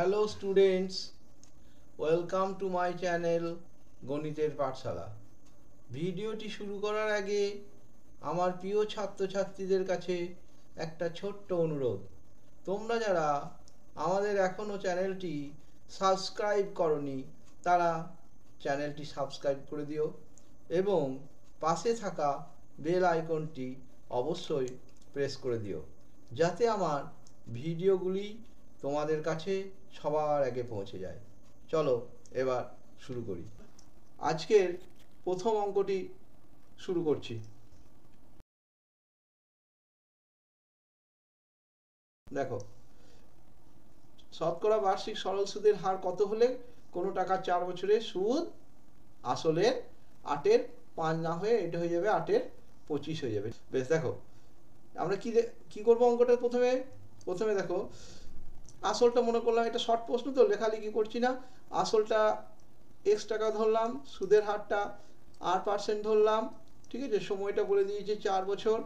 Hello students, welcome to my channel গণিতের পাঠশালা। ভিডিওটি শুরু করার আগে আমার প্রিয় ছাত্রছাত্রীদের কাছে একটা ছোট্ট অনুরোধ। তোমরা যারা আমাদের এখনও চ্যানেলটি সাবস্ক্রাইব করনি তারা চ্যানেলটি সাবস্ক্রাইব করে দিও এবং পাশে থাকা বেল আইকনটি অবশ্যই প্রেস করে দিও, যাতে আমার ভিডিওগুলি তোমাদের কাছে সবার আগে পৌঁছে যায়। চলো এবার শুরু করি। আজকের প্রথম অঙ্কটি শুরু করছি। দেখো, শতকরা বার্ষিক সরল সুদের হার কত হলে কোনো টাকার 4 বছরের সুদ আসলের 8-এর 5 না হয়ে এটা হয়ে যাবে 8-এর 25 হয়ে যাবে। বেশ, দেখো আমরা কি করবো অঙ্কটা। প্রথমে দেখো, আসলটা মনে করলাম এটা শর্ট প্রশ্ন, তো লেখালেখি করছি না। আসলটা x টাকা ধরলাম, সুদের হারটা 8% ধরলাম, ঠিক আছে। সময়টা বলে দিয়েছে 4 বছর,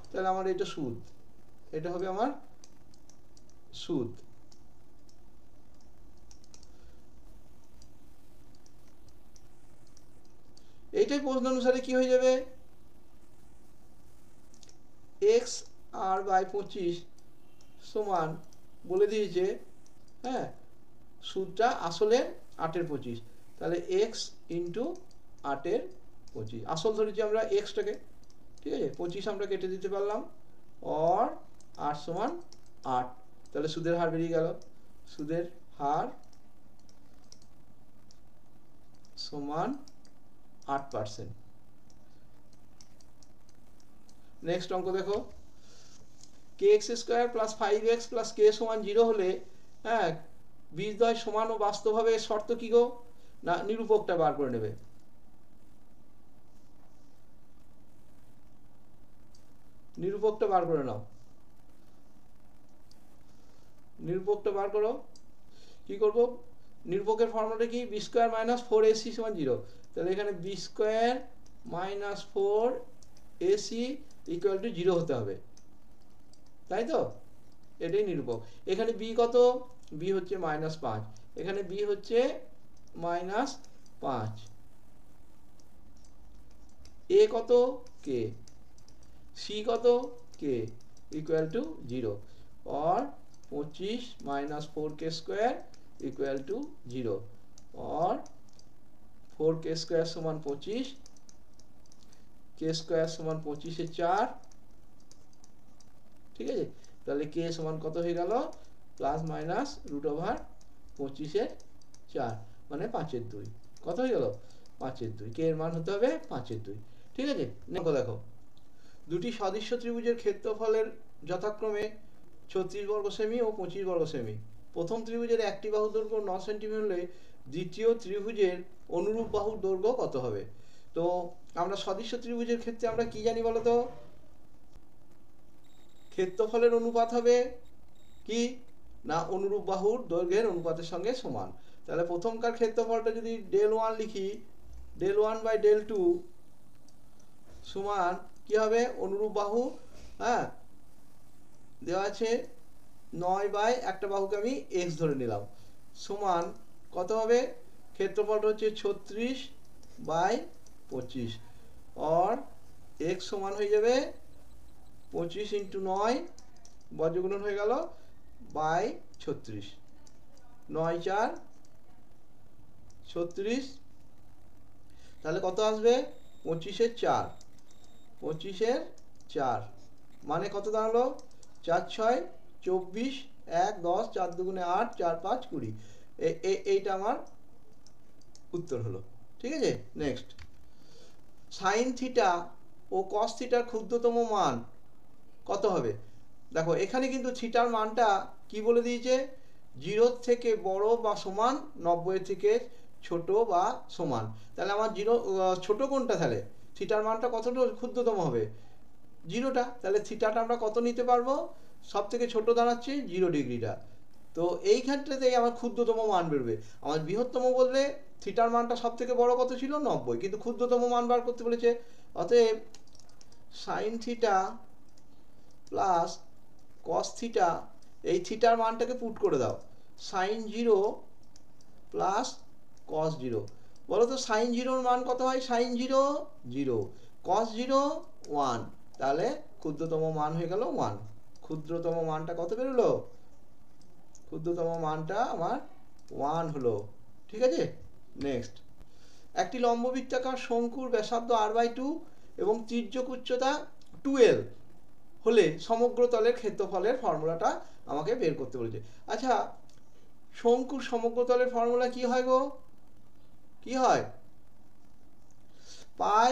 তাহলে আমার এটা সুদ, এটা হবে আমার সুদ। এইটাই প্রশ্ন অনুসারে কি হয়ে যাবে, x আর বাই 25 সমান বলে দিয়েছে, হ্যাঁ, সুদটা আসলে 8-এর 25, তাহলে x ইন্টু 8-এর 25। আসল ধরেছি আমরা এক্সটাকে, ঠিক আছে। 25 আমরা কেটে দিতে পারলাম, অর 8 সমান 8, তাহলে সুদের হার বেরিয়ে গেল। সুদের হার সমান 8%। নেক্সট অঙ্ক দেখো, kx² plus 5x plus k সমান 0 হলে, হ্যাঁ, বীজদ্বয় সমান ও বাস্তব হবে, শর্ত কি গো? না, নিরূপকটা বার করে নেবে। নিরূপকটা বার করে নাও, নিরূপকটা বার করো। কি করব, নিরূপকের ফর্মুলাটা কি, b² মাইনাস 4ac সমান 0, তাহলে এখানে b² minus 4ac equal to 0 হতে হবে, তাই তো। এটাই নিরূপক। এখানে b কত, b হচ্ছে -5, এখানে b হচ্ছে -5, a কত, k, c কত, k ইকুয়াল টু 0, और 25 माइनस 4k² इक्वल टू 0, और 4k² समान 25, k² समान 25 4, ঠিক আছে। তাহলে k সমান কত হয়ে গেল, প্লাস মাইনাস √25 4, মানে 5/2। কত হয়ে গেল, 5/2। k এর মান হতে হবে 5/2, ঠিক আছে। দেখো, দুটি সদৃশ্য ত্রিভুজের ক্ষেত্রফলের যথাক্রমে 36 বর্গ সেমি ও 25 বর্গ সেমি। প্রথম ত্রিভুজের একটি বাহুর দৈর্ঘ্য 9 সেন্টিমিটার হলে দ্বিতীয় ত্রিভুজের অনুরূপ বাহুর দৈর্ঘ্য কত হবে? তো আমরা সদৃশ্য ত্রিভুজের ক্ষেত্রে আমরা কি জানি বলতো, ক্ষেত্রফলের অনুপাত হবে কি না, অনুরূপ বাহুর দৈর্ঘ্যের অনুপাতের সঙ্গে সমান। তাহলে প্রথমকার ক্ষেত্রফলটা যদি del1 লিখি, del1/del2 সমান কি হবে, অনুরূপ বাহু, হ্যাঁ, দেওয়া আছে 9 বাই একটা বাহুকে আমি x ধরে নিলাম, সমান কত হবে, ক্ষেত্রফলটা হচ্ছে 36/25, और x সমান হয়ে যাবে 25 ইন্টু 9, বর্গগুণন হয়ে গেল, বাই 36, 9 4 36, তাহলে কত আসবে, 25-এর 4, 25-এর 4 মানে কত দাঁড়ালো, 4 6 24, 1 10, 4 2 8, 4 5 20, এইটা আমার উত্তর হলো, ঠিক আছে। নেক্সট, সাইন থিটা ও কস থিটার ক্ষুদ্রতম মান কত হবে? দেখো, এখানে কিন্তু থিটার মানটা কি বলে দিয়েছে, 0 থেকে বড় বা সমান, 90 থেকে ছোট বা সমান। তাহলে আমার 0 ছোট কোনটা, তাহলে থিটার মানটা কতটা ক্ষুদ্রতম হবে, 0টা। তাহলে থিটাটা আমরা কত নিতে পারবো, সব থেকে ছোট দাঁড়াচ্ছে 0 ডিগ্রিটা। তো এই ক্ষেত্রেতেই আমার ক্ষুদ্রতম মান বেরোবে। আমার বৃহত্তম বললে থিটার মানটা সব থেকে বড় কত ছিল, 90, কিন্তু ক্ষুদ্রতম মান বার করতে বলেছে। অতএব sine theta plus cos theta, এই থিটার মানটাকে পুট করে দাও, সাইন 0 প্লাস কস 0। বলো তো সাইন 0-র মান কত হয়? সাইন 0 0, কস 0 1, তাহলে ক্ষুদ্রতম মান হয়ে গেল 1। ক্ষুদ্রতম মানটা কত বেরোলো? ক্ষুদ্রতম মানটা আমার 1 হলো। ঠিক আছে, নেক্সট। একটি লম্ববৃত্তাকার শঙ্কুর ব্যাসার্ধ r/2 এবং তির্যক উচ্চতা 12 হলে সমগ্র তলের ক্ষেত্রফলের ফর্মুলাটা আমাকে বের করতে বলেছে। আচ্ছা, শঙ্কুর সমগ্র তলের ফর্মুলা কি হয় গো? কি হয়? পাই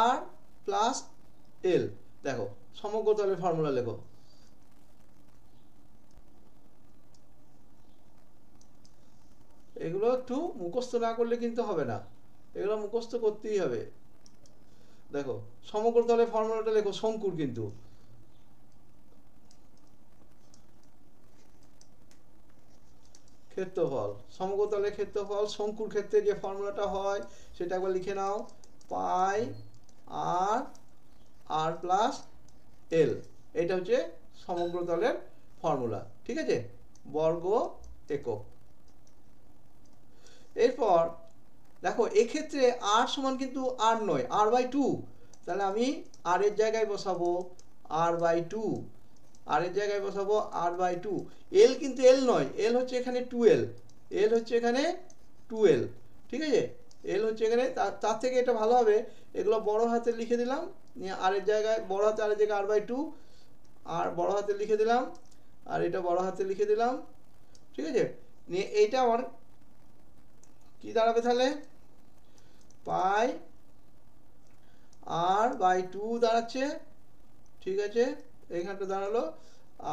আর প্লাস এল। দেখো সমগ্র তলের ফর্মুলা লেখো। এগুলো একটু মুখস্থ না করলে কিন্তু হবে না, এগুলো মুখস্থ করতেই হবে। দেখো সমগ্র তলের ফর্মুলাটা লেখো, শঙ্কুর কিন্তু ক্ষেত্রফল, সমগ্র তলের ক্ষেত্রফল শঙ্কুর ক্ষেত্রে যে ফর্মুলাটা হয় সেটা একবার লিখে নাও। পাই আর আর প্লাস এল, এটা হচ্ছে সমগ্র তলের ফর্মুলা। ঠিক আছে, বর্গ একক। এরপর দেখো এক্ষেত্রে আর সমান কিন্তু আর নয়, r/2, তাহলে আমি আর এর জায়গায় বসাবো r/2, আর এর জায়গায় বসাবো r/2। এল কিন্তু এল নয়, এল হচ্ছে এখানে 12, এল হচ্ছে এখানে 12। ঠিক আছে, এল হচ্ছে এখানে, তার থেকে এটা ভালো হবে, এগুলো বড় হাতে লিখে দিলাম, নিয়ে আর এর জায়গায় বড় হাতে, আর এর জায়গায় r/2, আর বড় হাতে লিখে দিলাম, আর এটা বড় হাতে লিখে দিলাম। ঠিক আছে, নিয়ে এইটা আমার কি দাঁড়াবে তাহলে? পাই r/2 দাঁড়াচ্ছে। ঠিক আছে, এইখানটা দাঁড়ালো,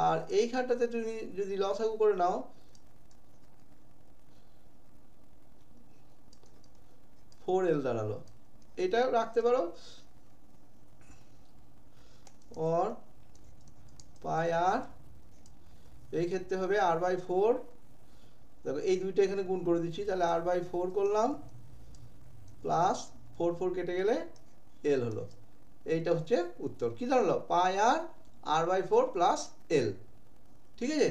আর এইখানটাতে তুমি যদি লসাগু করে নাও, 4l দাঁড়ালো। এটা রাখতে পারো, और পাই আর, এই ক্ষেত্রে হবে r/4। দেখো এই দুইটা এখানে গুণ করে দিচ্ছি, তাহলে r/4 করলাম, প্লাস 4 4 কেটে গেলে l হলো। এইটা হচ্ছে উত্তর। কি দাঁড়ালো? পাই আর r/4 প্লাস l। ঠিক আছে,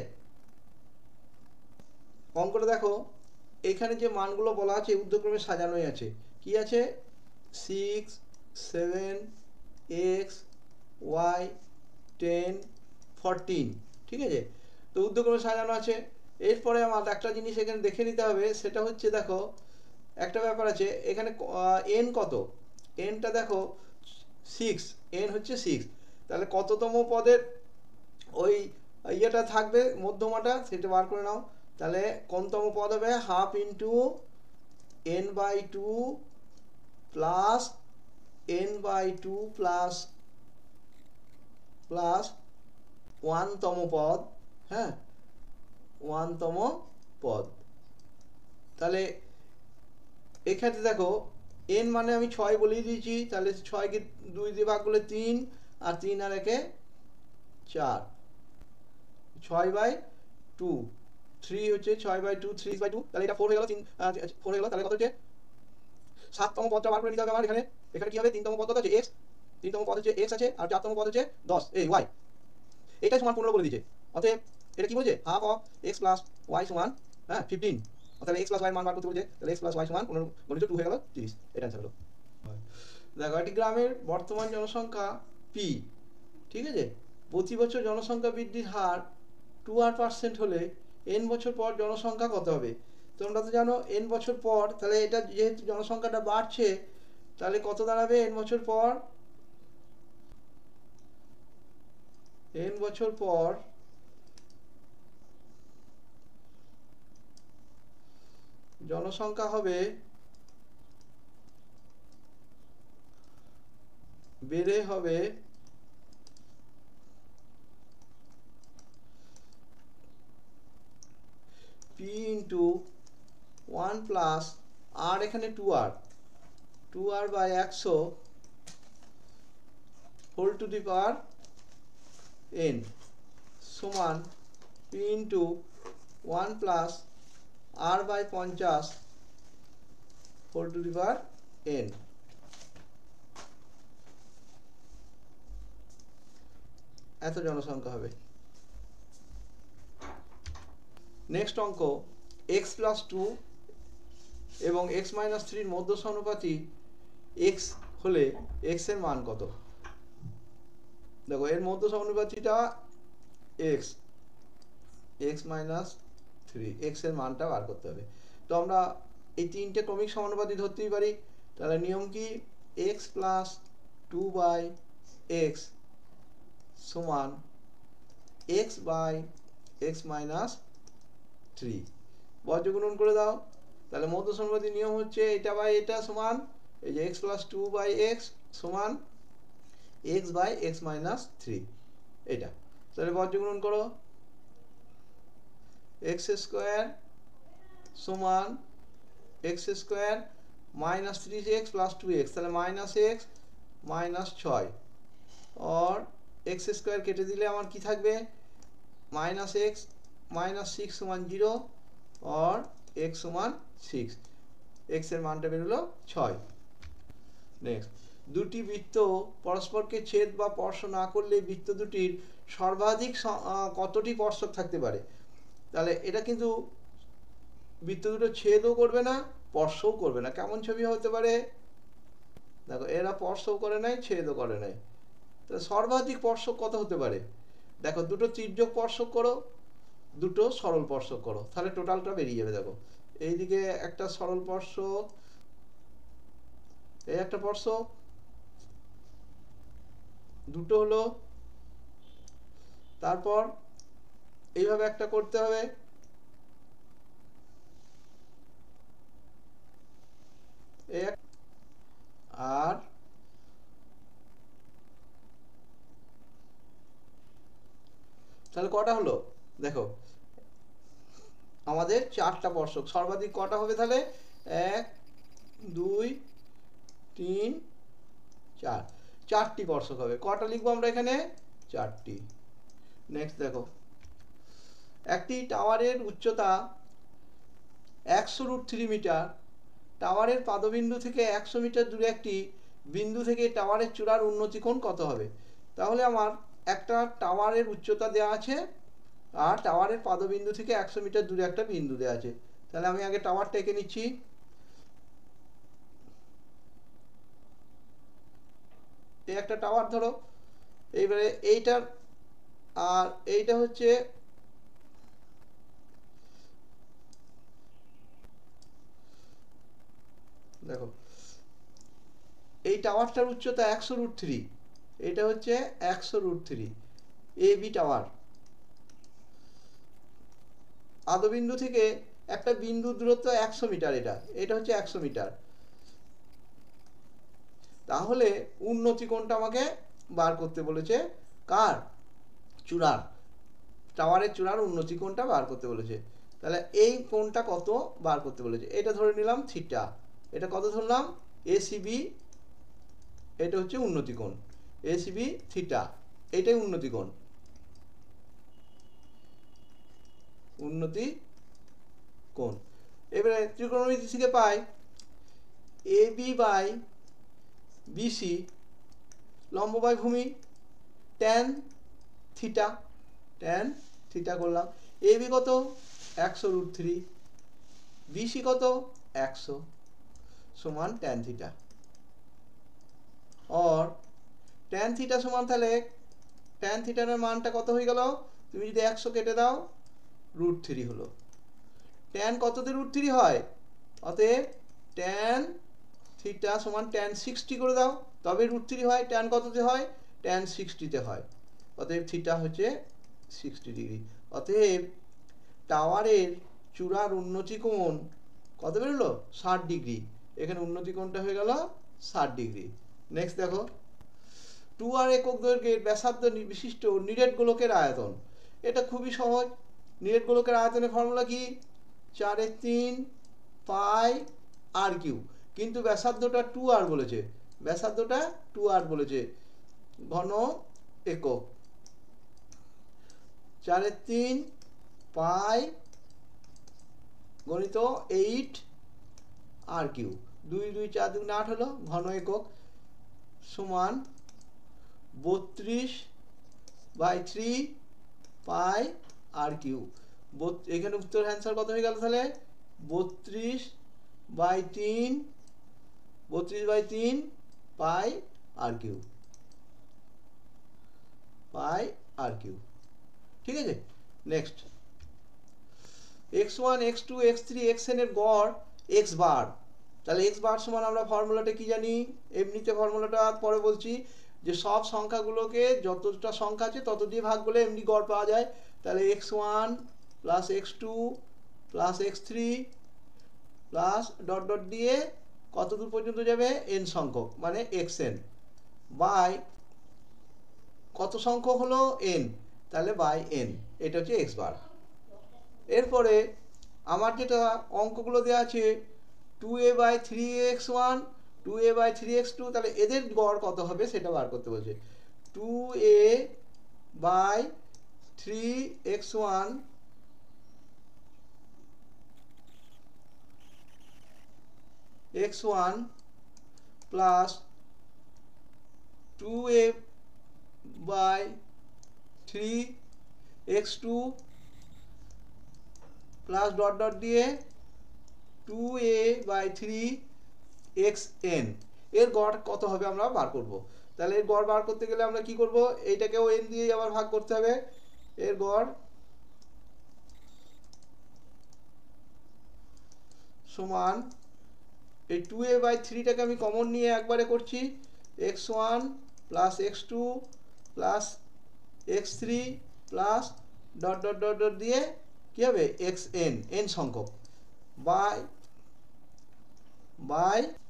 অঙ্কটা দেখো, এখানে যে মানগুলো বলা আছে ঊর্ধ্বক্রমে সাজানোই আছে। কি আছে? 6 7 x y 10 14। ঠিক আছে, তো ঊর্ধ্বক্রমে সাজানো আছে। এরপরে আমার একটা জিনিস এখানে দেখে নিতে হবে, সেটা হচ্ছে দেখো একটা ব্যাপার আছে এখানে, এন কত? এনটা দেখো 6, এন হচ্ছে 6, তাহলে কততম পদের ওই ইয়েটা থাকবে মধ্যমাটা, সেটা বার করে নাও। তাহলে কোনতম পদ হবে? Half into n/2 plus n/2 plus plus 1তম পদ। হ্যাঁ, 1তম পদ। তাহলে এখানে দেখো n মানে আমি 6 বলেই দিয়েছি, তাহলে 6কে 2 দিয়ে ভাগ করলে 3, আর 3 আর 1 4, 6/2, 3 হচ্ছে 6/2, 3/2, তাহলে এটা 4 হয়ে গেল, 4 হয়ে গেল। তাহলে কত হচ্ছে? 7তম পদটা বার করে নিতে হবে আমার। এখানে এখানে কি হবে? 3তম পদ কত আছে? x, 3তম পদ হচ্ছে x আছে, আর 4তম পদ হচ্ছে 10 এই y। এটা সমান 15 বলে দিয়েছে। অতএব এটা কি বলেছে? Half of x plus y সমান 15। অর্থাৎ x প্লাস y এর মান বার করতে বলেছে, তাহলে x প্লাস y সমান 15 গুণিত 2 হয়ে গেল 30। এটা অ্যান্সার হলো। দেখো একটি গ্রামের বর্তমান জনসংখ্যা p। ঠিক আছে, প্রতি বছর জনসংখ্যা বৃদ্ধির হার 2% হলে n বছর পর জনসংখ্যা কত হবে? তোমরা তো জানো n বছর পর, তাহলে এটা যেহেতু জনসংখ্যাটা বাড়ছে, তাহলে কত দাঁড়াবে n বছর পর? n বছর পর জনসংখ্যা হবে, বেড়ে হবে p ইন্টু 1 প্লাস আর, এখানে 2r/100 whole to the power n সমান p into 1 plus r/50 whole to the power n। এত জনসংখ্যা হবে। নেক্সট অঙ্ক এক্স প্লাস টু এবং এক্স মাইনাস থ্রির মধ্য সমানুপাতি এক্স হলে এক্স এর মান কত? দেখো এর মধ্য সমানুপাতিটা x, x minus three, x এর মানটা বার করতে হবে। তো আমরা এই তিনটে ক্রমিক সমানুপাতি ধরতেই পারি। তাহলে নিয়ম কি, x plus two by x সমান x by x minus three. বর্গগুণন করে দাও। তাহলে মধ্য সমানুপাতি নিয়ম হচ্ছে এটা বাই এটা সমান এই যে x plus two by x সমান x by x minus three, এটা। তাহলে বর্গগুণন করো, এক্স স্কোয়ার সমান x square minus three x plus two x, তাহলে মাইনাস এক্স মাইনাস ছয়, और এক্স স্কোয়ার কেটে দিলে আমার কি থাকবে, মাইনাস এক্স মাইনাস সিক্স সমান জিরো, और এক্স সমান সিক্স, এক্স এর মানটা বেরোলো ছয়। নেক্সট, দুটি বৃত্ত পরস্পরকে ছেদ বা স্পর্শ না করলে বৃত্ত দুটির সর্বাধিক কতটি স্পর্শক থাকতে পারে? তাহলে এটা কিন্তু বৃত্ত দুটো ছেদও করবে না স্পর্শও করবে না। কেমন ছবি হতে পারে? দেখো এরা স্পর্শও করে নাই ছেদও করে নাই, তাহলে সর্বাধিক স্পর্শক কত হতে পারে? দেখো দুটো তির্যক স্পর্শক করো, দুটো সরল স্পর্শক করো, তাহলে টোটালটা বেরিয়ে যাবে। দেখো এইদিকে একটা সরল স্পর্শক, এই একটা স্পর্শক, দুটো হলো, তারপর এইভাবে একটা করতে হবে, আর তাহলে কটা হলো? দেখো আমাদের চারটা স্পর্শক, সর্বাধিক কটা হবে তাহলে? এক দুই তিন চার, চারটি স্পর্শক হবে। কটা লিখবো আমরা এখানে? চারটি। নেক্সট দেখো, একটি টাওয়ারের উচ্চতা 100√3 মিটার, টাওয়ারের পাদবিন্দু থেকে 100 মিটার দূরে একটি বিন্দু থেকে টাওয়ারের চূড়ার উন্নতি কোণ কত হবে? তাহলে আমার একটা টাওয়ারের উচ্চতা দেওয়া আছে আর টাওয়ারের পাদবিন্দু থেকে 100 মিটার দূরে একটা বিন্দু দেওয়া আছে। তাহলে আমি আগে টাওয়ারটা এঁকে নিচ্ছি। এই একটা টাওয়ার ধরো, এইবারে এইটার আর এইটা হচ্ছে দেখো এই টাওয়ারটার উচ্চতা 100√3, এটা হচ্ছে 100√3 এ বি টাওয়ার। আদবিন্দু থেকে একটা বিন্দু দূরত্ব 100 মিটার, এটা হচ্ছে 100 মিটার। তাহলে উন্নতি কোণটা আমাকে বার করতে বলেছে, কার? চূড়ার, টাওয়ারের চূড়ার উন্নতি কোণটা বার করতে বলেছে। তাহলে এই কোণটা কত বার করতে বলেছে, এটা ধরে নিলাম থিটা, এটা কত ধরলাম? এসিবি, এটা হচ্ছে উন্নতি কোণ, এসিবি থিটা, এটাই উন্নতি কোণ, উন্নতি কোণ। এবারে ত্রিকোণমিতি থেকে পাই এবি বাই বিসি লম্ব বাই ভূমি ট্যান থিটা, ট্যান থিটা করলাম। এবি কত? 100√3, বিসি কত? 100 সমান ট্যান থিটা, और ট্যান থিটা সমান তাহলে ট্যান থিটার মানটা কত হয়ে গেল? তুমি যদি 100 কেটে দাও √3 হলো। ট্যান কততে √3 হয়? অতএব ট্যান থিটা সমান ট্যান 60 করে দাও, তবে √3 হয়। ট্যান কততে হয়? ট্যান 60-তে হয়। অতএব থিটা হচ্ছে 60 ডিগ্রি। অতএব টাওয়ারের চূড়ার উন্নতি কোণ কত বেরোলো? 60 ডিগ্রি। এখানে উন্নতি কোণটা হয়ে গেল 60 ডিগ্রি। নেক্সট দেখো, 2r একক দৈর্ঘ্যের ব্যাসার্ধ বিশিষ্ট নিরেট গোলকের আয়তন। এটা খুবই সহজ। নিরেট গোলকের আয়তনের ফর্মুলা কি? 4/3 পাই আর কিউ, কিন্তু ব্যাসার্ধটা 2r বলেছে, ব্যাসার্ধটা 2r বলেছে, ঘন একক। 4/3 পাই গণিত 8 আর কিউ, 2 2 4 2 8 হলো, ঘন একক সমান 32/3 পাই আর কিউ। এখানে উত্তর অ্যান্সার কত হয়ে গেল তাহলে 32/3 পাই আর কিউ, ঠিক আছে। Next x1 x2 x3 xn এর গড় x বার। তাহলে x বার সমান আমরা ফর্মুলাটা কি জানি, এমনিতে ফর্মুলাটা পরে বলছি, যে সব সংখ্যাগুলোকে যতটা সংখ্যা আছে তত দিয়ে ভাগ করলে এমনি গড় পাওয়া যায়। তাহলে x1 plus x2 plus x3 plus dot dot দিয়ে কত দূর পর্যন্ত যাবে, n সংখ্যক মানে xn বাই কত সংখ্যক হলো n, তাহলে বাই n, এটা হচ্ছে x বার। এরপরে আমার যেটা অঙ্কগুলো দেওয়া আছে 2a/3x1 2a/3x2, তাহলে এদের গড় কত হবে সেটা বার করতে বলছে। 2a/3x1 plus 2a/3x2 plus dot dot দিয়ে 2a/3xn, এর গড় কত হবে আমরা বার করব। তাহলে এর গড় বার করতে গেলে আমরা কি করব, এইটাকেও n দিয়ে আবার ভাগ করতে হবে। এর গড় সমান এই 2a/3টাকে আমি কমন নিয়ে একবারে করছি, x1 plus x2 plus x3 plus dot dot dot dot দিয়ে কি হবে xn, n সংখ্যক বাই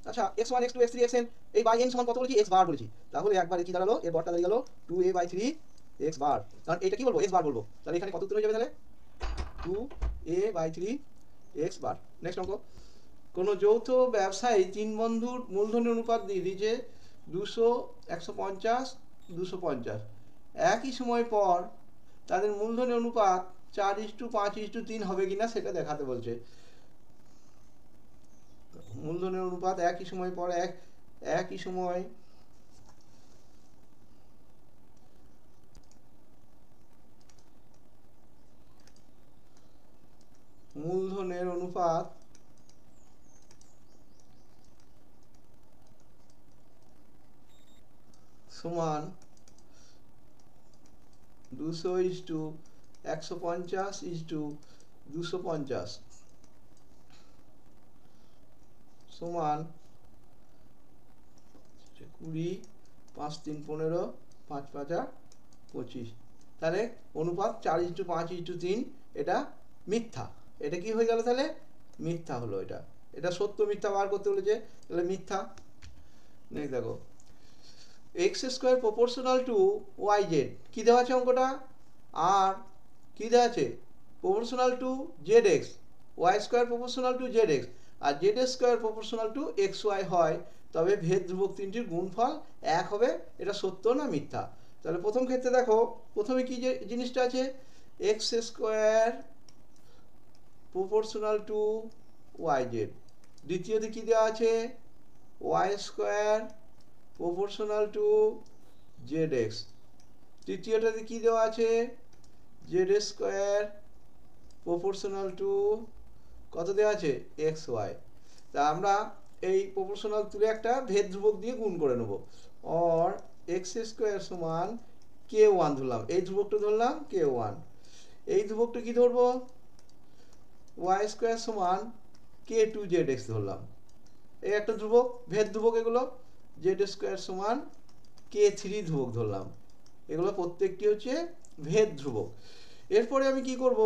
আচ্ছা x1 x2 x3 xn, এই বাই n সমান কত বলেছি, x বার বলেছি। তাহলে একবারে কি দাঁড়ালো, এর গড়টা দাঁড়িয়ে গেল 2a/3 x বার, কারণ এটা কি বলবো, x বার বলবো। তাহলে এখানে কত উত্তর হয়ে যাবে, তাহলে 2a/3 x বার। নেক্সট অঙ্ক, কোনো যৌথ ব্যবসায়ী তিন বন্ধুর মূলধনের অনুপাত দিয়ে দিয়েছে 200 150 250, একই সময় পর তাদের মূলধনের অনুপাত 4:5:3 হবে কিনা সেটা দেখাতে বলছে। মূলধনের অনুপাত একই সময় পর একই সময় মূলধনের অনুপাত সমান 200:150:250 সমান 20 5 3 15 5 5 25, তাহলে অনুপাত 4:5:3, এটা মিথ্যা। এটা কি হয়ে গেল, তাহলে মিথ্যা হলো। এটা সত্য মিথ্যা বার করতে বলেছে, তাহলে মিথ্যা। নেক্সট দেখো, x² প্রপোর্শনাল টু yz, কি দেওয়া আছে অঙ্কটা, আর কি দেওয়া আছে proportional to zx, y² proportional to zx আর z² প্রপোর্শনাল টু xy হয়, তবে ভেদ ধ্রুবক তিনটির গুণফল 1 হবে। এটা সত্য না মিথ্যা। তাহলে প্রথম ক্ষেত্রে দেখো, প্রথমে কি যে জিনিসটা আছে, x² প্রপোর্শনাল টু yz, দ্বিতীয়তে কি দেওয়া আছে, y² প্রপোর্শনাল টু zx, তৃতীয়টাতে কি দেওয়া আছে, z² প্রপোর্শনাল টু কত দেওয়া আছে, xy। তা আমরা এই প্রপোর্শনাল তুলে একটা ভেদ ধ্রুবক দিয়ে গুণ করে নেব, অর x² সমান k1 ধরলাম, এই ধ্রুবকটা ধরলাম k1, এই ধ্রুবকটা কি ধরবো, y² সমান k2zx ধরলাম, এই একটা ধ্রুবক ভেদ ধ্রুবক, এগুলো z² সমান k3 ধ্রুবক ধরলাম, এগুলো প্রত্যেকটি হচ্ছে ভেদ ধ্রুবক। এরপরে আমি কি করব,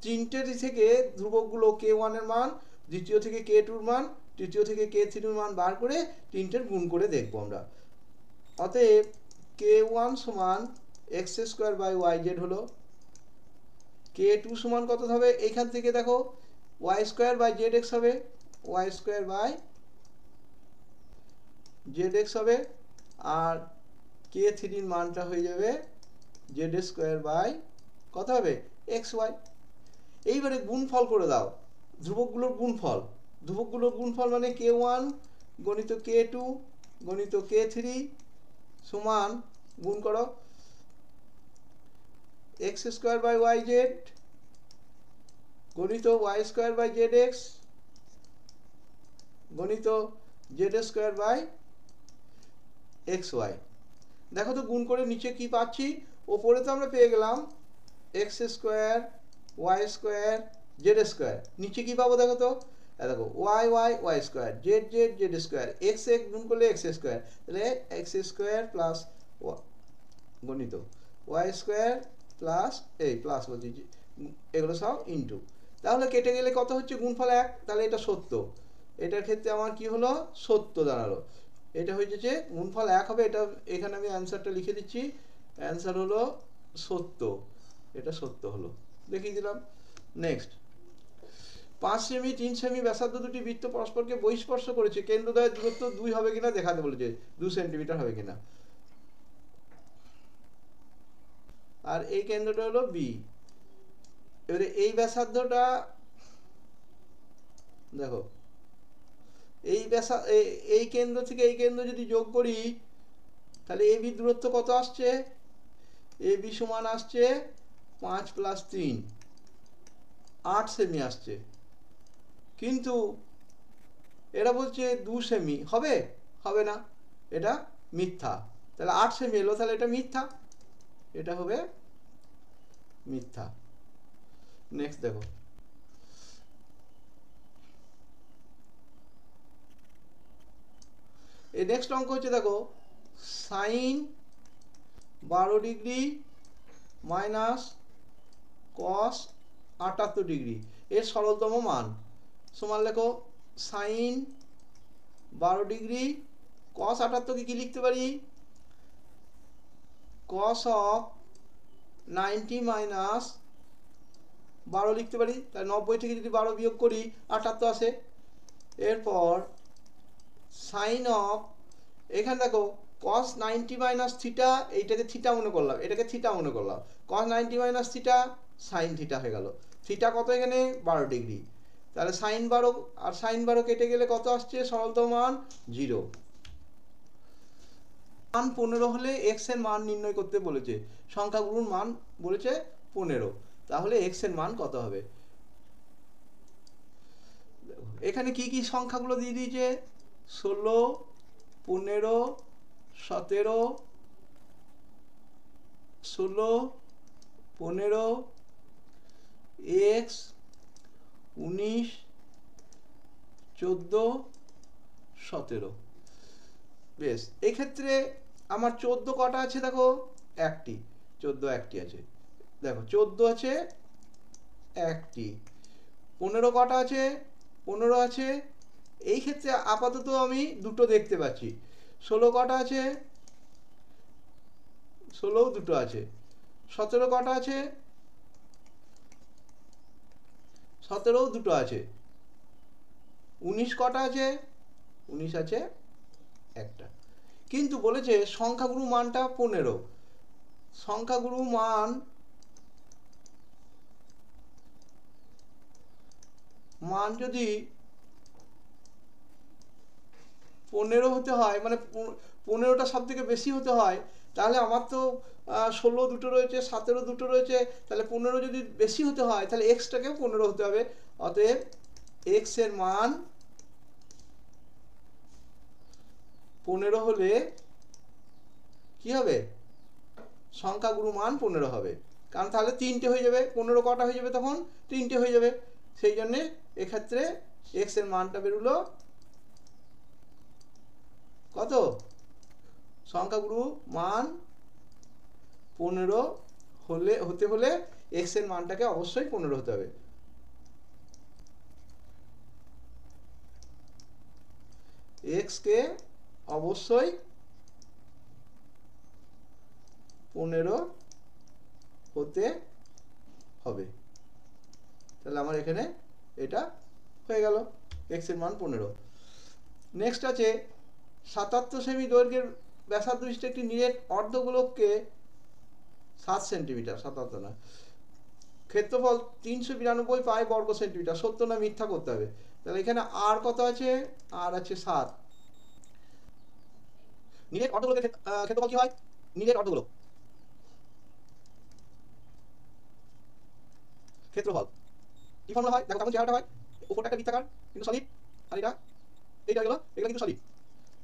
তিনটে থেকে ধ্রুবকগুলো k1 এর মান, দ্বিতীয় থেকে k2 এর মান, তৃতীয় থেকে k3 এর মান বার করে তিনটের গুণ করে দেখবো আমরা। অতএব k1 সমান x²/yz হলো, k2 সমান কত হবে, এইখান থেকে দেখো y²/zx হবে, y²/zx হবে, আর k3 এর মানটা হয়ে যাবে z² কত হবে, xy। এইবারে গুণফল করে দাও, ধ্রুবকগুলোর গুণফল মানে k1 গণিত k2 গণিত k3 সমান গুণ করো x²/yz গণিত y square by z x গণিত z square by x y. দেখো তো গুণ করে নিচে কি পাচ্ছি, ওপরে তো আমরা পেয়ে গেলাম x square y square z square, নিচে কি পাবো দেখো তো, দেখো y y y square z z z square x x গুণ করলে এক্স স্কোয়ার, তাহলে এক্স স্কোয়ার প্লাস গণিত ওয়াই স্কোয়ার প্লাস এই প্লাস বলছি এগুলো সব ইন্টু, তাহলে কেটে গেলে কত হচ্ছে গুণফল 1, তাহলে এটা সত্য, এটার ক্ষেত্রে আমার কি হলো সত্য দাঁড়ালো, এটা হয়ে যাচ্ছে গুণফল 1 হবে, এটা এখানে আমি অ্যান্সারটা লিখে দিচ্ছি, অ্যান্সার হলো সত্য, এটা সত্য হলো, দেখিয়ে দিলাম। নেক্সট 5 সেমি 3 সেমি ব্যাসার্ধ দুটি বৃত্ত পরস্পরকে বহিঃস্পর্শ করেছে, কেন্দ্রদ্বয়ের দূরত্ব 2 হবে কিনা দেখাতে বলেছে, 2 সেন্টিমিটার হবে কিনা, আর এই কেন্দ্রটা হলো বি। এবারে এই ব্যাসার্ধটা দেখো, এই কেন্দ্র থেকে এই কেন্দ্র যদি যোগ করি তাহলে এবি দূরত্ব কত আসছে, এবি সমান আসছে 5 + 3 8 সেমি আসছে, কিন্তু এরা বলছে 2 সেমি হবে, হবে না, এটা মিথ্যা, তাহলে 8 সেমি এলো, তাহলে এটা মিথ্যা, এটা হবে মিথ্যা। নেক্সট দেখো, এই নেক্সট অঙ্ক হচ্ছে দেখো sine 12 degree minus cos 78 degree এর সরলতম মান, সমান লেখো সাইন 12 ডিগ্রি কস 78 কে কি লিখতে পারি, কস অফ 90 মাইনাস 12 লিখতে পারি, তাহলে 90 থেকে যদি 12 বিয়োগ করি 78 আসে। এরপর সাইন অফ, এখানে দেখো cos 90 মাইনাস থিটা, এইটাকে থিটা মনে করলাম, এটাকে থিটা মনে করলাম, cos 90 minus theta sine theta হয়ে গেল, থিটা কত এখানে 12 ডিগ্রি, তাহলে সাইন 12 আর সাইন 12 কেটে গেলে কত আসছে সরলতম মান 0। মান 15 হলে এক্স এর মান নির্ণয় করতে বলেছে, সংখ্যাগুলোর মান বলেছে 15, তাহলে এক্স এর মান কত হবে, এখানে কি কি সংখ্যাগুলো দিয়ে দিয়েছে 16 15 17 16 15 এক্স 19 14 17, বেশ এক্ষেত্রে আমার 14 কটা আছে দেখো একটি, 14 একটি আছে, দেখো 14 আছে একটি, 15 কটা আছে 15 আছে, এই ক্ষেত্রে আপাতত আমি দুটো দেখতে পাচ্ছি, 16 কটা আছে 16 দুটো আছে, 17 কটা আছে 17 দুটো আছে, 19 কটা আছে 19 আছে একটা, কিন্তু বলেছে সংখ্যাগুরু মানটা 15, সংখ্যাগুরু মান যদি 15 হতে হয়, মানে 15টা সব থেকে বেশি হতে হয়, তাহলে আমার তো 16 দুটো রয়েছে 17 দুটো রয়েছে, তাহলে 15 যদি বেশি হতে হয় তাহলে এক্সটাকেও 15 হতে হবে, অতএব এক্স এর মান 15 হলে কি হবে, সংখ্যাগুরু মান 15 হবে, কারণ তাহলে 3টে হয়ে যাবে, 15 কটা হয়ে যাবে তখন 3টে হয়ে যাবে, সেই জন্যে এক্ষেত্রে এক্স এর মানটা বেরোলো কত, সংখ্যাগুরু মান 15 হতে হলে এক্স এর মানটাকে অবশ্যই 15 হতে হবে, এক্স কে অবশ্যই 15 হতে হবে, তাহলে আমার এখানে এটা হয়ে গেল এক্স এর মান 15। নেক্সট আছে 77 সেমি দৈর্ঘ্যের ব্যাসার্ধ বিশিষ্ট একটি নিরেট অর্ধগোলককে 7 সেন্টিমিটার 77 না, ক্ষেত্রফল 392 পাই বর্গ সেন্টিমিটার, সত্য না মিথ্যা করতে হবে, তাহলে এখানে আর কত আছে, আর আছে 7, নিরেট অর্ধগোলকের ক্ষেত্রফল কি হয়, নিরেট অর্ধগোলক ক্ষেত্রফল কি ফর্মুলা হয় দেখো, কেমন চেহারাটা হয়, উপরটা একটা বৃত্তাকার কিন্তু সলিড, আর এইটা গেল, এগুলো কিন্তু সলিড।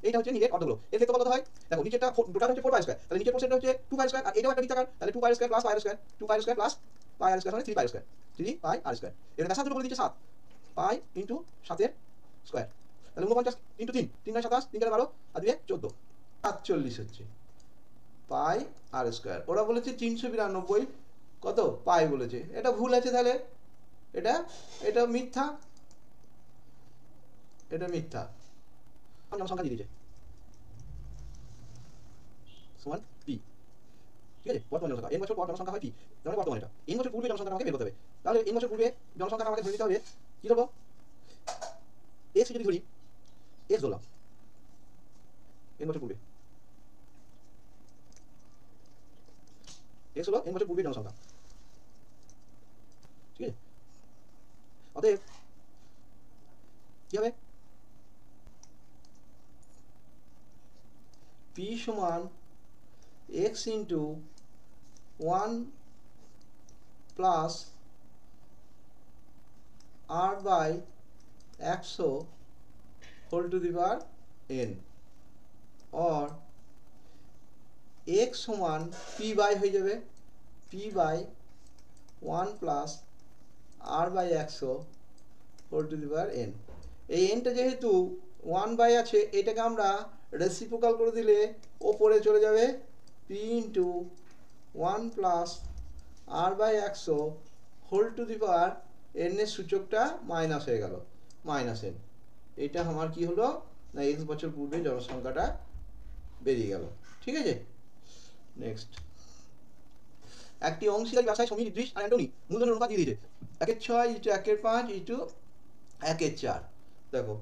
এইটা হচ্ছে নিচের অর্ধগোলক। এর ক্ষেত্রফল কত হয় দেখো, নিচেরটা টোটাল হচ্ছে 4 পাই স্কয়ার, তাহলে নিচের পোরশনটা হচ্ছে 2 পাই স্কয়ার, আর এটাও একটা বৃত্তাকার, তাহলে 2 pi square plus pi square, 2 pi square plus pi square মানে 3 পাই স্কয়ার, 3 পাই আর স্কয়ার। এর ব্যাসার্ধ বলে দিচ্ছে 7 পাই ইনটু 7 এর স্কয়ার, তাহলে 49 ইনটু 3, 3 9 27, 3 12 আর 2 14, 47 হচ্ছে পাই আর স্কয়ার। ওরা বলেছে 392 কত পাই বলেছে, এটা ভুল আছে, তাহলে এটা এটা মিথ্যা, এটা মিথ্যা। সংখ্যা দিয়ে দিয়েছে সমান পি, ঠিক আছে, বর্তমান জনসংখ্যা, n বছর পর জনসংখ্যা হয় পি, মানে বর্তমান এটা। n বছর পূর্বে জনসংখ্যা আমাকে বের করতে হবে, তাহলে n বছর পূর্বে জনসংখ্যা আমাকে ধরে নিতে হবে, কি ধরবো, x যদি ধরি, x ধরলাম n বছর পূর্বে, x হলো n বছর পূর্বে জনসংখ্যা, ঠিক আছে। অতএব কি হবে, p সমান x into 1 plus r by 100 whole to the power n, और x সমান p বাই হয়ে যাবে p by 1 plus r by 100 whole to the power n। এই nটা যেহেতু 1 বাই আছে, এটাকে আমরা রেসিপ্রোকাল করে দিলে ওপরে চলে যাবে p into 1 plus r by 100 whole to the power n এর সূচকটা মাইনাস হয়ে গেল, মাইনাস n। এটা আমার কি হলো না, x বছর পূর্বে জনসংখ্যাটা বেরিয়ে গেল, ঠিক আছে। নেক্সট, একটি অংশীদারি ব্যবসায় সমীর, ইদ্রিস আর অ্যান্টনি মূলধনের অনুপাত দিয়ে দিয়েছে 1/6 ইন্টু 1/5 ইন্টু 1/4। দেখো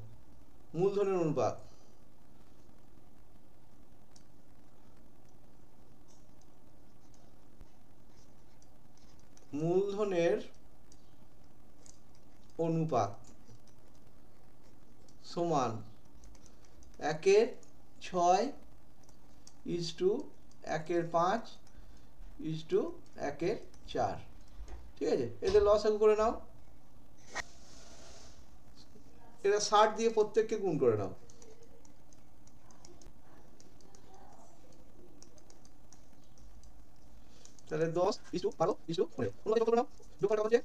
মূলধনের অনুপাত, মূলধনের অনুপাত সমান 1/6 ইজটু 1/5 ইজটু 1/4, ঠিক আছে। এদের লসাগু করে নাও, এটা 60 দিয়ে প্রত্যেককে গুণ করে নাও, তাহলে 10 ইজটু 12 ইজটু 15, অনুপাত কত নাও, যোগফল কত হচ্ছে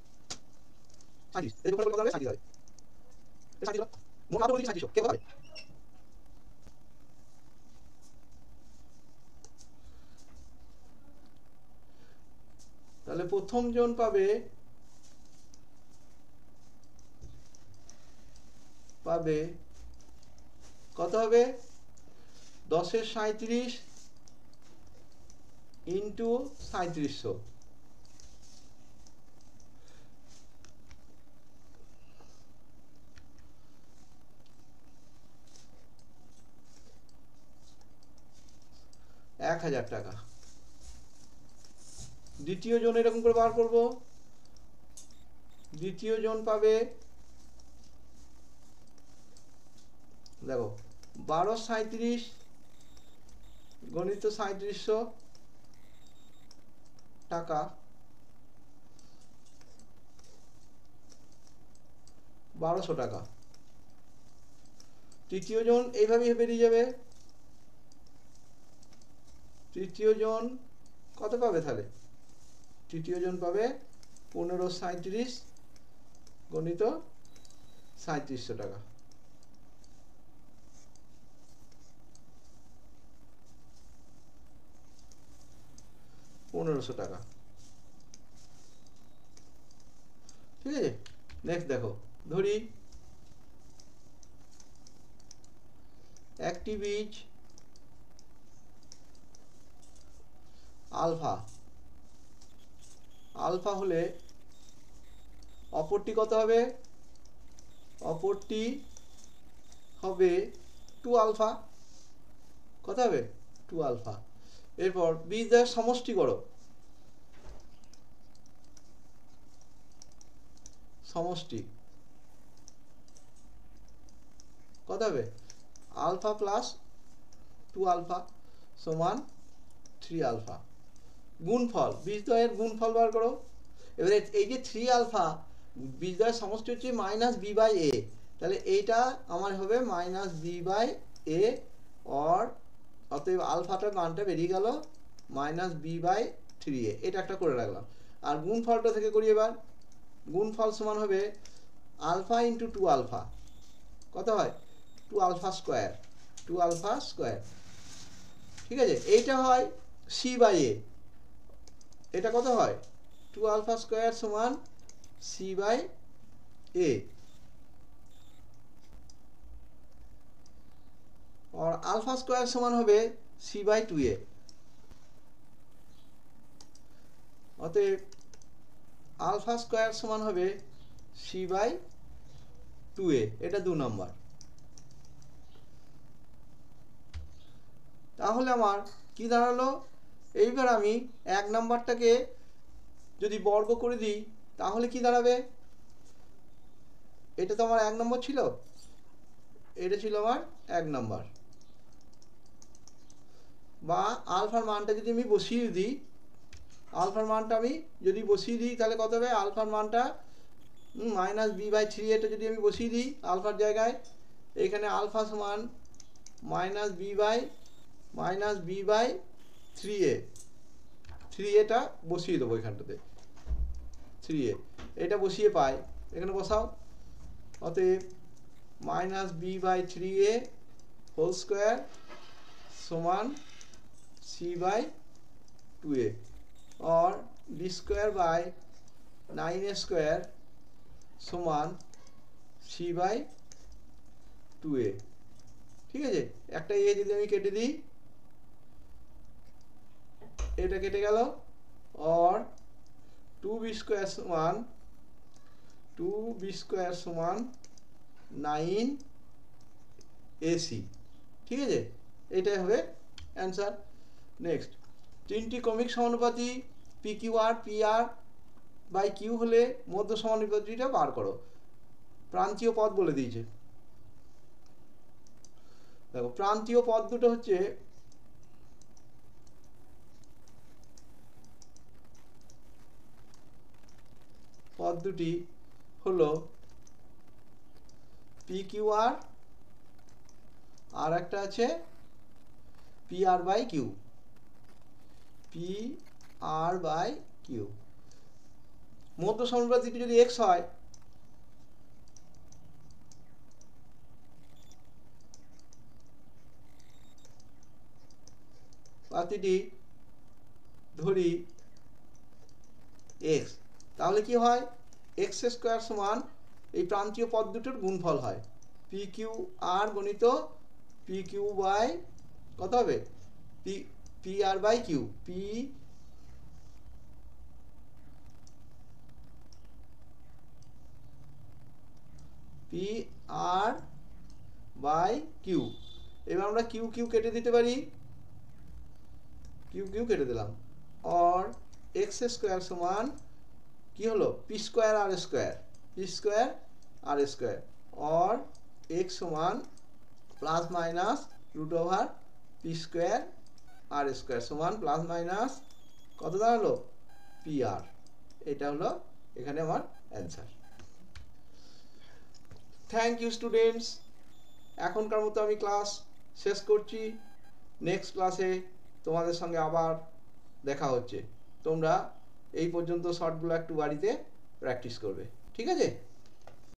37, এই যোগফল কত হবে 37 হবে, এই 37 মোট কত বলেছি 37, কে হবে, তাহলে প্রথম জন পাবে কত হবে 10 এর 37 ইন্টু 3700, টাকা। দ্বিতীয় জন এরকম করে বার করব, দ্বিতীয় জন পাবে দেখো 12 37 গণিত 3700 টাকা, 1200 টাকা। তৃতীয় জন এইভাবেই বেরিয়ে যাবে, তৃতীয় জন কত পাবে, তাহলে তৃতীয় জন পাবে 15 37 গণিত 3700 টাকা, 1500 টাকা, ঠিক আছে। নেক্সট দেখো, ধরি একটি বীজ আলফা, আলফা হলে অপরটি কত হবে, অপরটি হবে 2 আলফা, কত হবে 2 আলফা। এরপর বীজ দ্বারা সমষ্টি করো, সমষ্টি কত হবে আলফা প্লাস 2 আলফা সমান 3 আলফা। গুণফল, বীজদ্বয়ের গুণফল বার করো। এবারে এই যে 3 আলফা বীজদ্বয়ের সমষ্টি হচ্ছে মাইনাস বি বাই এ, তাহলে এইটা আমার হবে minus b by a, or অতএব আলফাটার মানটা বেরিয়ে গেল মাইনাস বি বাই 3a। এটা একটা করে রাখলাম। আর গুণফলটা থেকে করি এবার। গুণফল সমান হবে আলফা ইন্টু 2 আলফা, কত হয় 2 আলফা স্কোয়ার, 2 আলফা স্কোয়ার, ঠিক আছে। এইটা হয় সি বাই এ, এটা কত হয় 2 আলফা স্কোয়ার সমান সি বাই এ, और আলফা স্কোয়ার সমান হবে সি বাই 2a। অতএব আলফা স্কোয়ার সমান হবে সি বাই 2a, এটা 2 নম্বর। তাহলে আমার কি দাঁড়ালো, এইবার আমি 1 নাম্বারটাকে যদি বর্গ করে দিই তাহলে কি দাঁড়াবে, এটা তো আমার 1 নম্বর ছিল, এটা ছিল আমার 1 নম্বর, বা আলফার মানটা যদি আমি বসিয়ে দিই, আলফার মানটা আমি যদি বসিয়ে দিই তাহলে কত হবে, আলফার মানটা মাইনাস বি বাই 3 এটা যদি আমি বসিয়ে দিই আলফার জায়গায়, এখানে আলফা সমান minus b by 3a, 3a বসিয়ে দেবো এখানটাতে, 3a এটা বসিয়ে পাই, এখানে বসাও। অতএব minus b by 3a whole square সমান সি বাই 2a, और b square by 9a square সমান সি বাই 2a, ঠিক আছে। একটা এ যদি আমি কেটে দিই, এটা কেটে গেল, और 2b স্কোয়ার সমান 9ac, ঠিক আছে। এটাই হবে অ্যান্সার। নেক্সট, তিনটি ক্রমিক সমানুপাতি p q r p r by q হলে মধ্য সমানুপাতিটা বার করো। প্রান্তীয় পদ বলে দিয়েছে, দেখো প্রান্তীয় পদ দুটো হচ্ছে পদ দুটি হলো পি কিউ আর, আর একটা আছে p r by q, p r by q. মধ্য সমানুপাতিটি যদি এক্স হয়, পাতিটি ধরি এক্স, তাহলে কি হয়, এক্স স্কোয়ার সমান এই প্রান্তীয় পদ দুটোর গুণফল হয়, পি কিউ আর গণিত পি কিউ বাই কত হবে p r by q, p r by q. এবার আমরা কিউ কিউ কেটে দিতে পারি, কিউ কিউ কেটে দিলাম, और एक्स स्क्वायर समान কি হলো পি স্কোয়ার আর স্কোয়ার, और एक्स समान plus minus root over p square r square সমান প্লাস মাইনাস কত দাঁড়ালো পি আর। এটা হলো এখানে আমার অ্যান্সার। থ্যাংক ইউ স্টুডেন্টস, এখনকার মতো আমি ক্লাস শেষ করছি। নেক্সট ক্লাসে তোমাদের সঙ্গে আবার দেখা হচ্ছে। তোমরা এই পর্যন্ত শর্টগুলো একটু বাড়িতে প্র্যাকটিস করবে, ঠিক আছে।